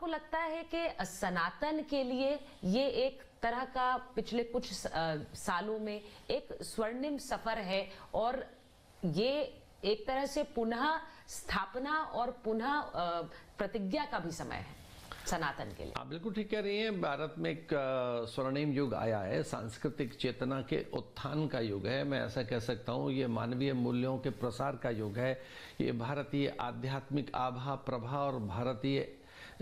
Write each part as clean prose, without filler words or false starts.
आपको लगता है कि सनातन के लिए ये एक तरह का पिछले कुछ सालों में एक स्वर्णिम सफर है और ये एक तरह से पुनः स्थापना और पुनः प्रतिज्ञा का भी समय है सनातन के लिए? आप बिल्कुल ठीक कह रही हैं। भारत में एक स्वर्णिम युग आया है, सांस्कृतिक चेतना के उत्थान का युग है। मैं ऐसा कह सकता हूँ ये मानवीय मूल्यों के प्रसार का युग है। ये भारतीय आध्यात्मिक आभा प्रभा और भारतीय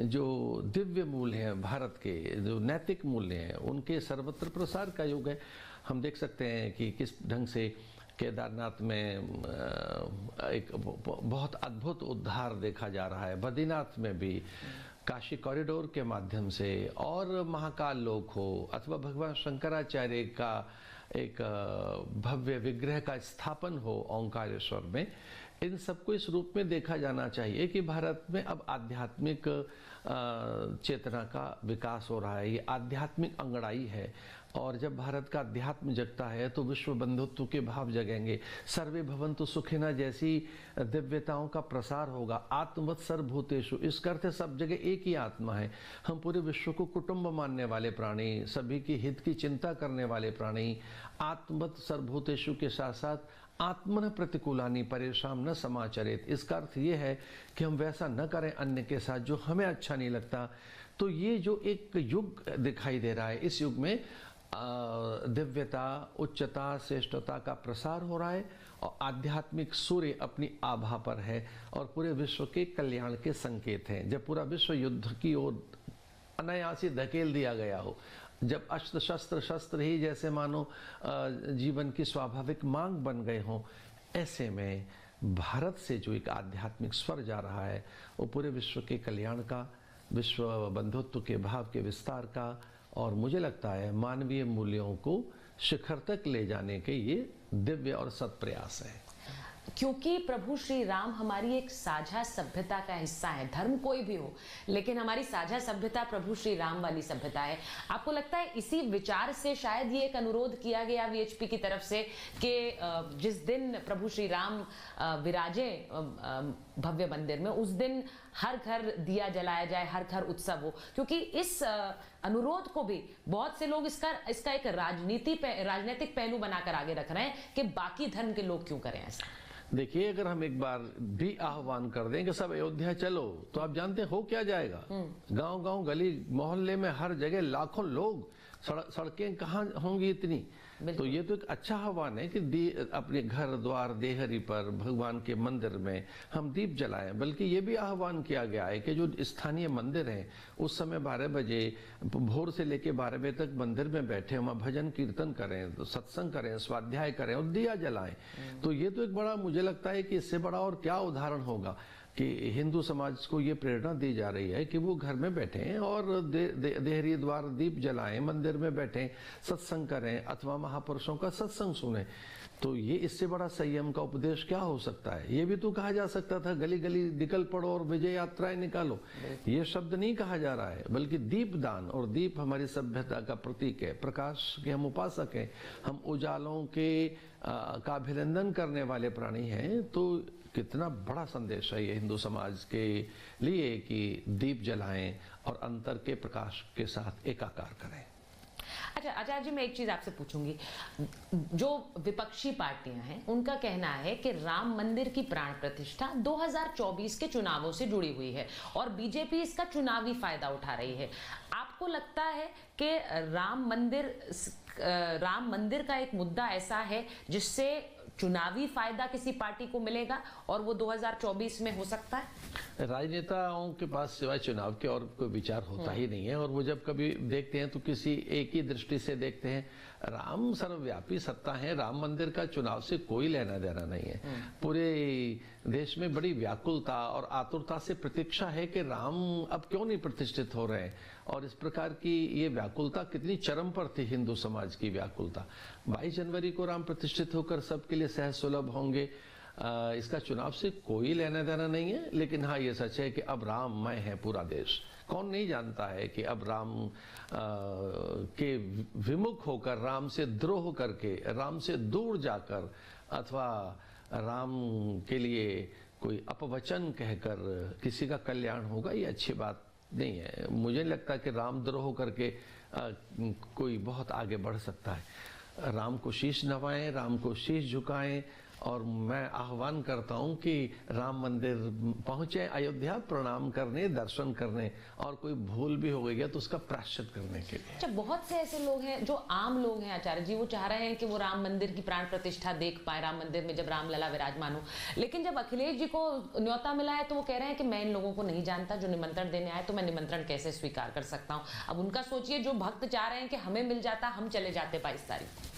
जो दिव्य मूल्य हैं, भारत के जो नैतिक मूल्य हैं, उनके सर्वत्र प्रसार का युग है। हम देख सकते हैं कि किस ढंग से केदारनाथ में एक बहुत अद्भुत उद्धार देखा जा रहा है। बद्रीनाथ में भी काशी कॉरिडोर के माध्यम से, और महाकाल लोक हो अथवा भगवान शंकराचार्य का एक भव्य विग्रह का स्थापन हो ओंकारेश्वर में, इन सबको इस रूप में देखा जाना चाहिए कि भारत में अब आध्यात्मिक चेतना का विकास हो रहा है। ये आध्यात्मिक अंगड़ाई है, और जब भारत का अध्यात्म जगता है तो विश्व बंधुत्व के भाव जगेंगे। सर्वे भवन्तु सुखिनः जैसी दिव्यताओं का प्रसार होगा। आत्मवत् सर्वभूतेषु, इसका अर्थ सब जगह एक ही आत्मा है। हम पूरे विश्व को कुटुंब मानने वाले प्राणी, सभी की हित की चिंता करने वाले प्राणी। आत्मवत् सर्वभूतेषु के साथ साथ आत्मन प्रतिकूलानि परेशान न समाचरेत, इसका अर्थ ये है कि हम वैसा न करें अन्य के साथ जो हमें अच्छा नहीं लगता। तो ये जो एक युग दिखाई दे रहा है, इस युग में दिव्यता, उच्चता, श्रेष्ठता का प्रसार हो रहा है, और आध्यात्मिक सूर्य अपनी आभा पर है और पूरे विश्व के कल्याण के संकेत हैं। जब पूरा विश्व युद्ध की ओर अनायास ही धकेल दिया गया हो, जब अस्त्र शस्त्र शस्त्र ही जैसे मानो जीवन की स्वाभाविक मांग बन गए हों, ऐसे में भारत से जो एक आध्यात्मिक स्वर जा रहा है वो पूरे विश्व के कल्याण का, विश्व बंधुत्व के भाव के विस्तार का, और मुझे लगता है मानवीय मूल्यों को शिखर तक ले जाने के ये दिव्य और सत प्रयास है। क्योंकि प्रभु श्री राम हमारी एक साझा सभ्यता का हिस्सा है, धर्म कोई भी हो, लेकिन हमारी साझा सभ्यता प्रभु श्री राम वाली सभ्यता है। आपको लगता है इसी विचार से शायद ये एक अनुरोध किया गया वीएचपी की तरफ से कि जिस दिन प्रभु श्री राम विराजे भव्य मंदिर में, उस दिन हर घर दिया जलाया जाए, हर घर उत्सव हो? क्योंकि इस अनुरोध को भी बहुत से लोग इसका एक राजनीतिक पहलू बनाकर आगे रख रहे हैं कि बाकी धर्म के लोग क्यों करें ऐसा। देखिए, अगर हम एक बार भी आह्वान कर दें कि सब अयोध्या चलो, तो आप जानते हो क्या जाएगा? गांव गांव, गली मोहल्ले में हर जगह लाखों लोग, सड़कें कहाँ होंगी इतनी? तो ये तो एक अच्छा आह्वान है कि अपने घर द्वार देहरी पर भगवान के मंदिर में हम दीप जलाएं। बल्कि ये भी आह्वान किया गया है कि जो स्थानीय मंदिर हैं उस समय 12 बजे भोर से लेकर 12 बजे तक मंदिर में बैठे वहाँ भजन कीर्तन करें, तो सत्संग करें, स्वाध्याय करें और दिया जलाएं। तो ये तो एक बड़ा, मुझे लगता है कि इससे बड़ा और क्या उदाहरण होगा कि हिंदू समाज को ये प्रेरणा दी जा रही है कि वो घर में बैठें और देहरी द्वार दीप जलाएं, मंदिर में बैठें, सत्संग करें अथवा महापुरुषों का सत्संग सुने। तो ये इससे बड़ा संयम का उपदेश क्या हो सकता है? ये भी तो कहा जा सकता था गली गली निकल पड़ो और विजय यात्राएं निकालो। ये शब्द नहीं कहा जा रहा है, बल्कि दीपदान, और दीप हमारी सभ्यता का प्रतीक है, प्रकाश के हम उपासक हैं, हम उजालों के का अभिनंदन करने वाले प्राणी हैं। तो कितना बड़ा संदेश है ये हिंदू समाज के लिए कि दीप जलाएं और अंतर के प्रकाश के साथ एकाकार करें। अच्छा आचार्य जी, मैं एक चीज आपसे पूछूंगी। जो विपक्षी पार्टियां हैं उनका कहना है कि राम मंदिर की प्राण प्रतिष्ठा 2024 के चुनावों से जुड़ी हुई है और बीजेपी इसका चुनावी फायदा उठा रही है। आपको लगता है कि राम मंदिर का एक मुद्दा ऐसा है जिससे चुनावी फायदा किसी पार्टी को मिलेगा और वो 2024 में हो सकता है? राजनेताओं के पास सिवाय चुनाव के और कोई विचार होता ही नहीं है, और वो जब कभी देखते हैं तो किसी एक ही दृष्टि से देखते हैं। राम सर्वव्यापी सत्ता है, राम मंदिर का चुनाव से कोई लेना देना नहीं है। पूरे देश में बड़ी व्याकुलता और आतुरता से प्रतीक्षा है कि राम अब क्यों नहीं प्रतिष्ठित हो रहे हैं, और इस प्रकार की ये व्याकुलता कितनी चरम पर थी हिंदू समाज की व्याकुलता। 22 जनवरी को राम प्रतिष्ठित होकर सबके लिए सहज सुलभ होंगे, इसका चुनाव से कोई लेना देना नहीं है। लेकिन हाँ, ये सच है कि अब राममय है पूरा देश। कौन नहीं जानता है कि अब राम के विमुख होकर, राम से द्रोह करके, राम से दूर जाकर अथवा राम के लिए कोई अपवचन कहकर किसी का कल्याण होगा, ये अच्छी बात नहीं है। मुझे नहीं लगता कि रामद्रोह करके कोई बहुत आगे बढ़ सकता है। राम को शीश नवाएं, राम को शीश झुकाएं, और मैं आह्वान करता हूं कि राम मंदिर पहुंचे, अयोध्या प्रणाम करने, दर्शन करने, और कोई भूल भी हो गई है तो उसका प्रायश्चित करने के लिए। अच्छा, बहुत से ऐसे लोग हैं जो आम लोग हैं आचार्य जी, वो चाह रहे हैं कि वो राम मंदिर की प्राण प्रतिष्ठा देख पाए, राम मंदिर में जब रामलला विराजमान हो। लेकिन जब अखिलेश जी को न्योता मिला है तो वो कह रहे हैं कि मैं इन लोगों को नहीं जानता जो निमंत्रण देने आए, तो मैं निमंत्रण कैसे स्वीकार कर सकता हूँ। अब उनका सोचिए, जो भक्त चाह रहे हैं कि हमें मिल जाता, हम चले जाते 22 तारीख।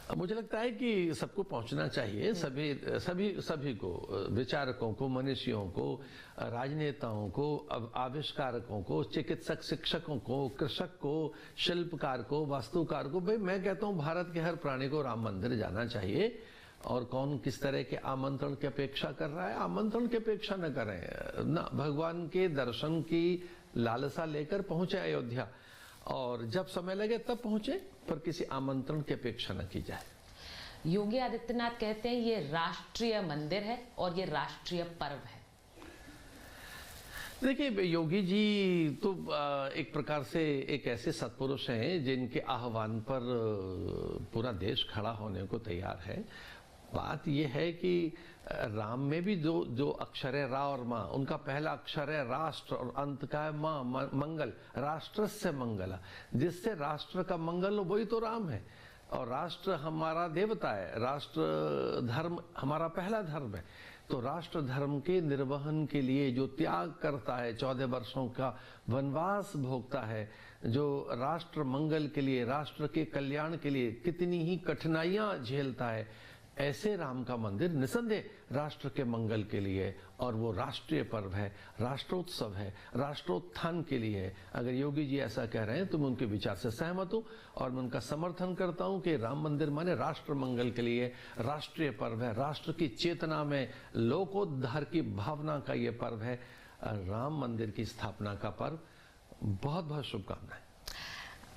मुझे लगता है कि सबको पहुंचना चाहिए, सभी को, विचारकों को, मनीषियों को, राजनेताओं को, आविष्कारकों को, चिकित्सक, शिक्षकों को, कृषक को, शिल्पकार को, वास्तुकार को। भाई मैं कहता हूं भारत के हर प्राणी को राम मंदिर जाना चाहिए। और कौन किस तरह के आमंत्रण की अपेक्षा कर रहा है, आमंत्रण की अपेक्षा न करें ना, भगवान के दर्शन की लालसा लेकर पहुंचे अयोध्या, और जब समय लगे तब पहुंचे, पर किसी आमंत्रण की अपेक्षा न की जाए। योगी आदित्यनाथ कहते हैं ये राष्ट्रीय मंदिर है और ये राष्ट्रीय पर्व है। देखिए, योगी जी तो एक प्रकार से एक ऐसे सत्पुरुष हैं जिनके आह्वान पर पूरा देश खड़ा होने को तैयार है। बात यह है कि राम में भी जो अक्षर है, रा और माँ, उनका पहला अक्षर है राष्ट्र और अंत का है माँ, मंगल, राष्ट्रस्य मंगल, जिससे राष्ट्र का मंगल हो वही तो राम है। और राष्ट्र हमारा देवता है, राष्ट्र धर्म हमारा पहला धर्म है। तो राष्ट्र धर्म के निर्वहन के लिए जो त्याग करता है, 14 वर्षों का वनवास भोगता है, जो राष्ट्र मंगल के लिए, राष्ट्र के कल्याण के लिए कितनी ही कठिनाइयां झेलता है, ऐसे राम का मंदिर निसंदेह राष्ट्र के मंगल के लिए, और वो राष्ट्रीय पर्व है, राष्ट्रोत्सव है, राष्ट्रोत्थान के लिए है। अगर योगी जी ऐसा कह रहे हैं तो मैं उनके विचार से सहमत हूं, और मैं उनका समर्थन करता हूं कि राम मंदिर माने राष्ट्र मंगल के लिए राष्ट्रीय पर्व है, राष्ट्र की चेतना में लोकोद्धार की भावना का ये पर्व है, राम मंदिर की स्थापना का पर्व। बहुत बहुत शुभकामनाएं।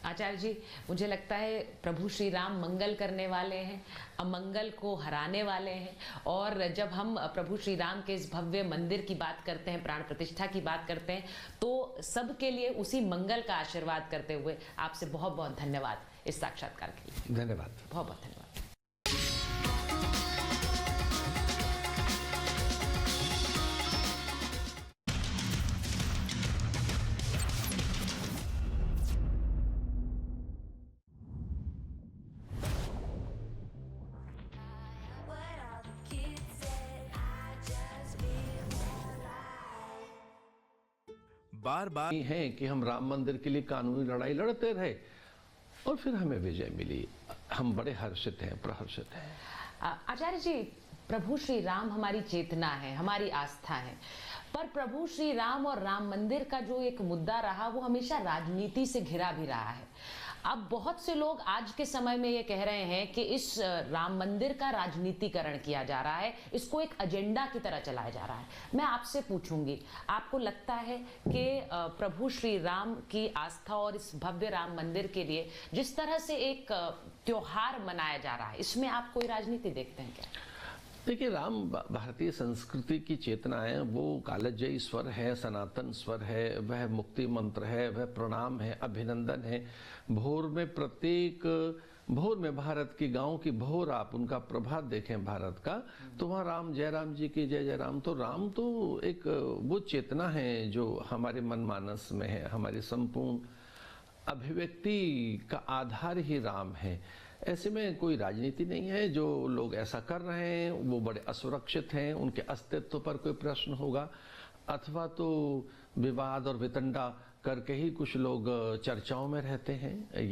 आचार्य जी, मुझे लगता है प्रभु श्री राम मंगल करने वाले हैं, अमंगल को हराने वाले हैं। और जब हम प्रभु श्री राम के इस भव्य मंदिर की बात करते हैं, प्राण प्रतिष्ठा की बात करते हैं, तो सबके लिए उसी मंगल का आशीर्वाद करते हुए आपसे बहुत बहुत धन्यवाद इस साक्षात्कार के लिए। धन्यवाद, बहुत बहुत धन्यवाद। बार बार है कि हम राम मंदिर के लिए कानूनी लड़ाई लड़ते रहे और फिर हमें विजय मिली। हम बड़े हर्षित हैं, प्रहर्षित हैं। आचार्य जी, प्रभु श्री राम हमारी चेतना है, हमारी आस्था है, पर प्रभु श्री राम और राम मंदिर का जो एक मुद्दा रहा वो हमेशा राजनीति से घिरा भी रहा है। अब बहुत से लोग आज के समय में ये कह रहे हैं कि इस राम मंदिर का राजनीतिकरण किया जा रहा है, इसको एक एजेंडा की तरह चलाया जा रहा है। मैं आपसे पूछूंगी, आपको लगता है कि प्रभु श्री राम की आस्था और इस भव्य राम मंदिर के लिए जिस तरह से एक त्योहार मनाया जा रहा है, इसमें आप कोई राजनीति देखते हैं क्या? देखिए, राम भारतीय संस्कृति की चेतना है, वो कालजयी स्वर है, सनातन स्वर है, वह मुक्ति मंत्र है, वह प्रणाम है, अभिनंदन है। भोर में प्रत्येक भोर में भारत की गांव की भोर आप उनका प्रभात देखें भारत का, तो वहाँ राम, जय राम जी की जय, जय राम। तो राम तो एक वो चेतना है जो हमारे मनमानस में है, हमारी संपूर्ण अभिव्यक्ति का आधार ही राम है। ऐसे में कोई राजनीति नहीं है। जो लोग ऐसा कर रहे हैं वो बड़े असुरक्षित हैं, उनके अस्तित्व पर कोई प्रश्न होगा, अथवा तो विवाद और वितंडा करके ही कुछ लोग चर्चाओं में रहते हैं। ये